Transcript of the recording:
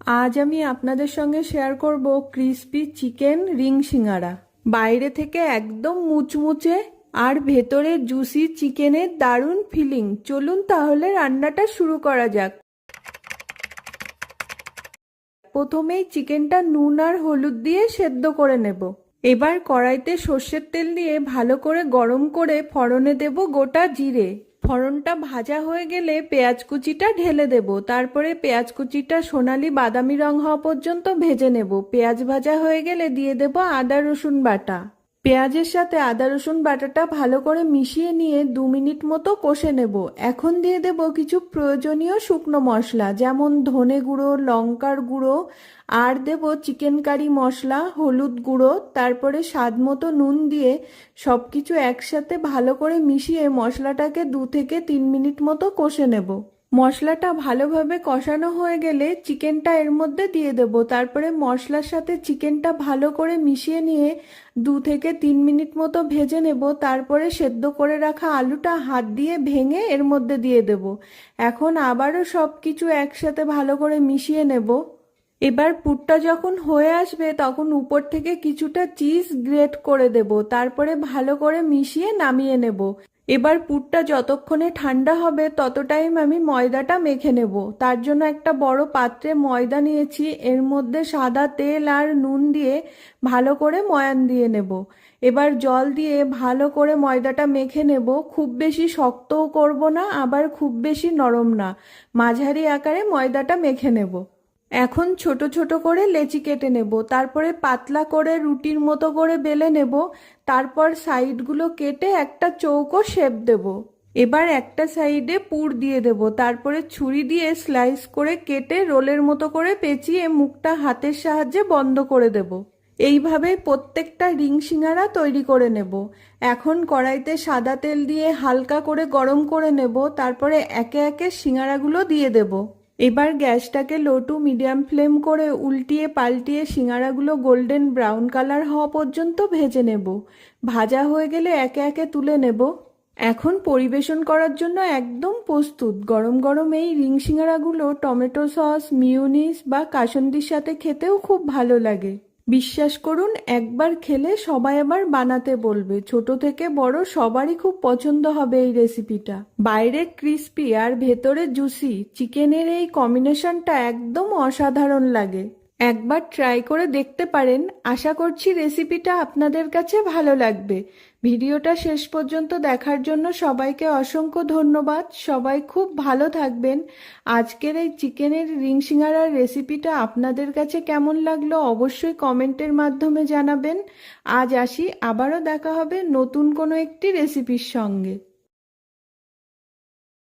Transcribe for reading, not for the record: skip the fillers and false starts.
আজ আমি আপনাদের সঙ্গে শেয়ার করব ক্রিস্পি চিকেন রিং সিঙ্গারা। বাইরে থেকে একদম মুচমুচে আর ভেতরে জুসি চিকেনের দারুণ ফিলিং। চলুন তাহলে রান্নাটা শুরু করা যাক। প্রথমেই চিকেনটা নুন আর হলুদ দিয়ে সেদ্ধ করে নেব। এবার কড়াইতে সর্ষের তেল দিয়ে ভালো করে গরম করে ফোড়নে দেব গোটা জিরে। ফোড়নটা ভাজা হয়ে গেলে পেঁয়াজ কুচিটা ঢেলে দেব। তারপরে পেঁয়াজ কুচিটা সোনালি বাদামি রং হওয়া পর্যন্ত ভেজে নেব। পেঁয়াজ ভাজা হয়ে গেলে দিয়ে দেব আদা রসুন বাটা। পেঁয়াজের সাথে আদা রসুন বাটাটা ভালো করে মিশিয়ে নিয়ে 2 মিনিট মতো কষে নেব। এখন দিয়ে দেব কিছু প্রয়োজনীয় শুকনো মশলা, যেমন ধনে গুঁড়ো, লঙ্কার গুঁড়ো, আর দেব চিকেন কারি মশলা, হলুদ গুঁড়ো, তারপরে স্বাদ মতো নুন দিয়ে সব কিছু একসাথে ভালো করে মিশিয়ে মশলাটাকে 2 থেকে 3 মিনিট মতো কষে নেব। মশলাটা ভালোভাবে কষানো হয়ে গেলে চিকেনটা এর মধ্যে দিয়ে দেব। তারপরে মশলার সাথে চিকেনটা ভালো করে মিশিয়ে নিয়ে 2 থেকে 3 মিনিট মতো ভেজে নেব। তারপরে সেদ্ধ করে রাখা আলুটা হাত দিয়ে ভেঙে এর মধ্যে দিয়ে দেব। এখন আবারও সব কিছু একসাথে ভালো করে মিশিয়ে নেব। এবার পুরটা যখন হয়ে আসবে তখন উপর থেকে কিছুটা চিজ গ্রেট করে দেব। তারপরে ভালো করে মিশিয়ে নামিয়ে নেব। এবার পুরটা যতক্ষণে ঠান্ডা হবে তত টাইম আমি ময়দাটা মেখে নেব। তার জন্য একটা বড় পাত্রে ময়দা নিয়েছি, এর মধ্যে সাদা তেল আর নুন দিয়ে ভালো করে ময়ান দিয়ে নেব। এবার জল দিয়ে ভালো করে ময়দাটা মেখে নেব। খুব বেশি শক্তও করব না, আবার খুব বেশি নরম না, মাঝারি আকারে ময়দাটা মেখে নেব। এখন ছোট ছোট করে লেচি কেটে নেব। তারপরে পাতলা করে রুটির মতো করে বেলে নেব। তারপর সাইডগুলো কেটে একটা চৌকো শেপ দেব। এবার একটা সাইডে পুর দিয়ে দেব। তারপরে ছুরি দিয়ে স্লাইস করে কেটে রোলের মতো করে পেঁচিয়ে মুখটা হাতের সাহায্যে বন্ধ করে দেব। এইভাবে প্রত্যেকটা রিং সিঙ্গারা তৈরি করে নেব। এখন কড়াইতে সাদা তেল দিয়ে হালকা করে গরম করে নেব। তারপরে একে একে সিঙ্গারাগুলো দিয়ে দেব। এবার গ্যাসটাকে লো টু মিডিয়াম ফ্লেম করে উল্টিয়ে পাল্টিয়ে সিঙ্গারাগুলো গোল্ডেন ব্রাউন কালার হওয়া পর্যন্ত ভেজে নেব। ভাজা হয়ে গেলে একে একে তুলে নেব। এখন পরিবেশন করার জন্য একদম প্রস্তুত। গরম গরম এই রিং সিঙ্গারাগুলো টমেটো সস, মিউনিস বা কাসুন্দির সাথে খেতেও খুব ভালো লাগে। বিশ্বাস করুন, একবার খেলে সবাই আবার বানাতে বলবে। ছোট থেকে বড় সবারই খুব পছন্দ হবে এই রেসিপিটা। বাইরে ক্রিস্পি আর ভেতরে জুসি চিকেনের এই কম্বিনেশনটা একদম অসাধারণ লাগে। একবার ট্রাই করে দেখতে পারেন। আশা করছি রেসিপিটা আপনাদের কাছে ভালো লাগবে। ভিডিওটা শেষ পর্যন্ত দেখার জন্য সবাইকে অসংখ্য ধন্যবাদ। সবাই খুব ভালো থাকবেন। আজকের এই চিকেনের রিং সিঙ্গারার রেসিপিটা আপনাদের কাছে কেমন লাগলো অবশ্যই কমেন্টের মাধ্যমে জানাবেন। আজ আসি, আবারও দেখা হবে নতুন কোনো একটি রেসিপির সঙ্গে।